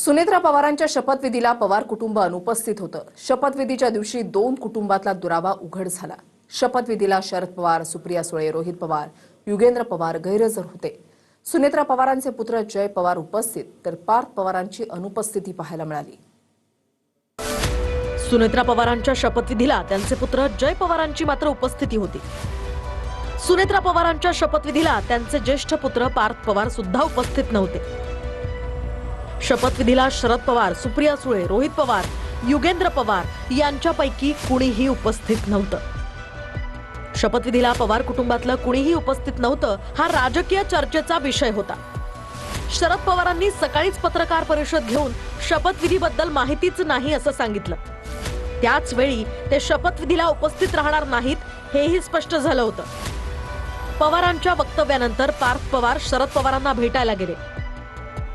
सुनेत्रा पवारांच्या शपथविधीला पवार कुटुंब अनुपस्थित होतं। शपथविधीच्या दिवशी दोन कुटुंबातला दुरावा उघड झाला। शपथविधीला शरद पवार, सुप्रिया सुळे, रोहित पवार, युगेंद्र पवार गैरहजर होते। सुनेत्रा पवारांचे पुत्र जय पवार उपस्थित तर पार्थ पवारांची अनुपस्थिती पाहायला मिळाली। सुनेत्रा पवारांच्या शपथविधीला त्यांचे पुत्र जय पवारांची मात्र उपस्थिती होती। सुनेत्रा पवारांच्या शपथविधीला त्यांचे ज्येष्ठ पुत्र पार्थ पवार सुद्धा उपस्थित नव्हते। शपथविधीला शरद पवार, सुप्रिया सुळे, रोहित पवार, युगेंद्र पवार यांच्यापैकी कुणीही उपस्थित नव्हतं। शपथविधीला पवार कुटुंबातलं कुणीही उपस्थित नव्हतं हा राजकीय चर्चेचा विषय होता। शरद पवारांनी सकाळीच पत्रकार परिषद घेऊन शपथविधीबद्दल माहितीच नाही असं सांगितलं। त्याच वेळी ते शपथविधीला उपस्थित राहणार नाहीत हेही स्पष्ट झालं होतं। पवारांच्या वक्तव्यानंतर पार्थ पवार शरद पवारांना भेटायला गेले।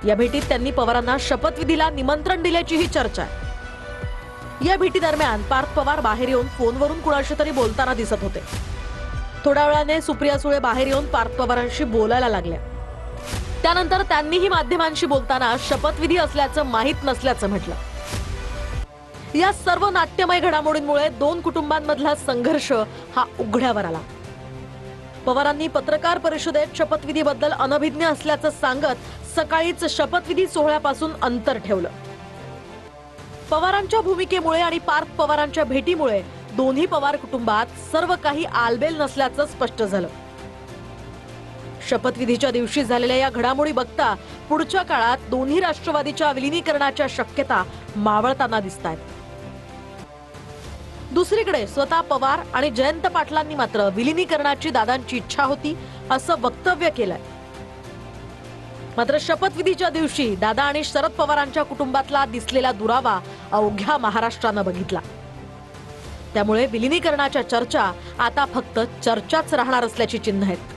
या भेटीत त्यांनी पवारांना शपथविधीला निमंत्रण दिल्याचीही चर्चा आहे। या भेटी दरम्यान पार्थ पवार बाहेर येऊन फोनवरून कुणाशी तरी बोलताना दिसत होते। थोड्या वेळाने सुप्रिया सुळे बाहेर येऊन पार्थ पवारांशी बोलायला लागल्या। त्यानंतर त्यांनीही माध्यमांशी बोलताना शपथविधी असल्याचं माहीत नसल्याचं म्हटलं। या सर्व नाट्यमय घडामोडींमुळे दोन कुटुंबांमधला संघर्ष हा उघड्यावर आला। पवारांनी पत्रकार परिषदेत शपथविधीबद्दल अनभिज्ञ असल्याचं सांगत सकाळीच शपथविधी सोहळ्यापासून अंतर ठेवलं। पवारांच्या भूमिकेमुळे आणि पार्थ पवारांच्या भेटीमुळे दोन्ही पवार कुटुंबात सर्व काही आलबेल नसल्याचं स्पष्ट झालं। शपथविधीच्या दिवशी झालेल्या या घडामोडी बघता पुढच्या काळात दोन्ही राष्ट्रवादीच्या विलीनीकरणाच्या शक्यता मावळताना दिसतायत। दुसरीकडे स्वतः पवार आणि जयंत पाटलांनी मात्र विलीनीकरणाची दादांची इच्छा होती असं वक्तव्य केलंय। मात्र शपथविधीच्या दिवशी दादा आणि शरद पवारांच्या कुटुंबातला दिसलेला दुरावा अवघ्या महाराष्ट्रानं बघितला। त्यामुळे विलीनीकरणाच्या चर्चा आता फक्त चर्चाच राहणार असल्याची चिन्ह आहेत।